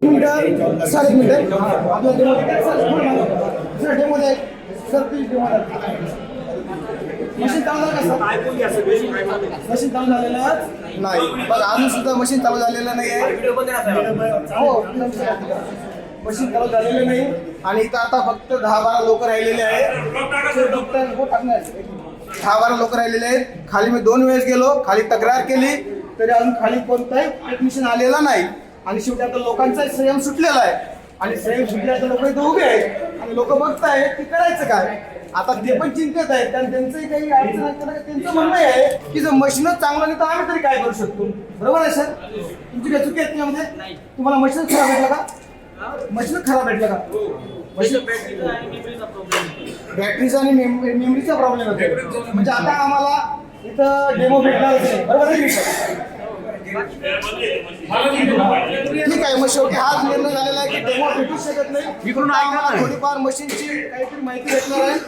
sir एक minute आपला demo sir demo द्या सर प्लीज डेमो मशीन चालू झालं का सर मशीन चालू झालेलं नाही बघा अजून सुद्धा मशीन चालू झालेलं नाही आहे हो मशीन चालू झालेलं नाही आणि इथं आता फक्त 10-12 लोक राहिलेले आहेत 10-12 लोक राहिलेले आहेत खाली मी 2 वेळेस गेलो खाली तक्रार केली तरी अजून खाली कोणताही टेक्निशियन आलेला नाही आणि शेवटी आता लोकांचा संयम सुटलेला आहे आणि संयम सुटल्याचं लोक इथं उभे आहेत आणि लोक बघतायत की करायचं काय आता ते पण चिंतेत आहेत आणि त्यांचंही काही अडचण असताना त्यांचं म्हणणं आहे की जर मशीनच चांगलं नाही तर आम्ही तरी काय करू शकतो बरोबर आहे सर तुमची काही चुकी आहे त्यामध्ये तुम्हाला मशीनच खराब भेटला का मशीनच खराब भेटला का बॅटरीचा आणि मेमरीचा प्रॉब्लेम होतो म्हणजे आता आम्हाला इथं डेमो भेटणार बरोबर आहे ठीक आहे मग शेवटी हाच निर्णय झालेला आहे की डेमो भेटू शकत नाही थोडीफार मशीनची काहीतरी माहिती भेटणार आहे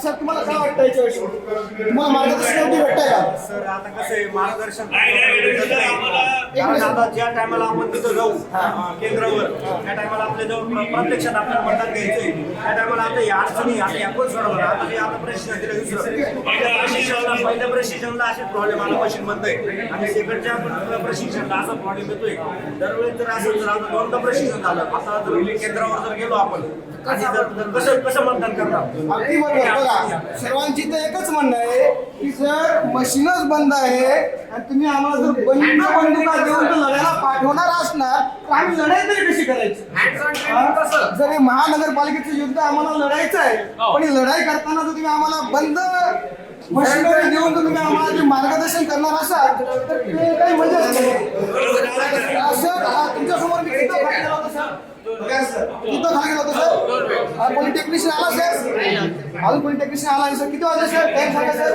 सर तुम्हाला काय वाटतं याच्याविषयी तुम्हाला मार्गदर्शन योग्य भेटतंय का सर आता कसं आहे मार्गदर्शन कारण आता ज्या टायमाला आपण तिथं जाऊ केंद्रावर त्या टायमाला आपल्या जवळ प्रत्यक्षात आपल्याला मतदान घ्यायचंय त्या टायमाला आता या अडचणी आता यापण सोडवलं आता जे आता प्रशिक्षण दिलं दुसरं पहिल्या प्रशिक्षणाला असे प्रॉब्लेम आला मशीन म्हणतोय आणि सेकंडच्या प्रशिक्षणाला असा प्रॉब्लेम येतोय दरवेळेस जर असं जर आता 2दा प्रशिक्षण झालं आता जर केंद्रावर जर गेलो आपण आणि जर कसं मतदान करणार अगदी बरोबर बघा सर्वांची तर एकच म्हणणं आहे की जर मशीनच बंद आहे आणि तुम्ही आम्हाला जर बंदुका देऊन तर लढायला पाठवणार असणार तर आम्ही लढाई तरी कशी करायची जर हे महानगरपालिकेचं युद्ध आम्हाला लढायचं आहे पण ही लढाई करताना जर तुम्ही आम्हाला बंद मशिनरी देऊन जर तुम्ही आम्हाला जे मार्गदर्शन करणार असाल तर ते काही मजा सर तुमच्या समोर मी किती खाली गेलो होतो सर किती खाली गेलो होतो सर कोणी टेक्निशियन आला सर अजून कोणी टेक्निशियन आला सर किती वाजले सर टाइम सांगा सर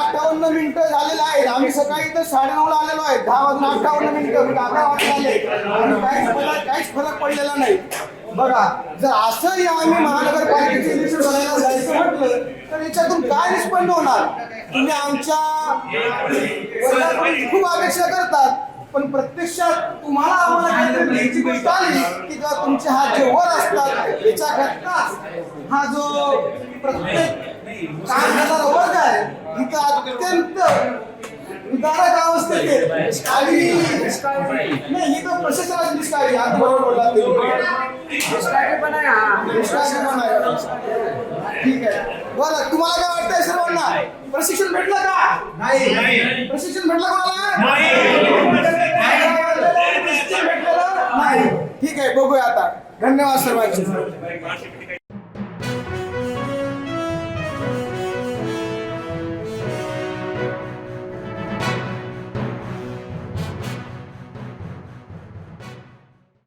10:58 मिनिटं झालेलं आहे आम्ही सकाळी तर 9:30 ला आलेलो आहे 10:58 मिनिटं 11 वाजता आले काहीच फरक पडलेला नाही बघा जर असंही आम्ही महानगरपालिकेचे इलेक्शन लढायला जायचं म्हटलं तर याच्यातून काय निष्पन्न होणार तुम्ही आमच्या वर्गाकडून खूप अपेक्षा करतात पण प्रत्यक्षात तुम्हाला आम्हाला काहीतरी द्यायची गोष्ट आली की जेव्हा तुमचे हात जे वर असतात याच्याकरताच हा जो प्रत्येक काम करणारा वर्ग आहे इथं अत्यंत विदारक अवस्थेत नाही ही तर प्रशासनाची निष्काळजी आता बरोबर बोलला ठीक आहे बरं तुम्हाला काय वाटतंय सर्वांना प्रशिक्षण भेटलं का नाही प्रशिक्षण भेटलं कोणाला नाही ठीक आहे बघूया आता धन्यवाद सर्वांचे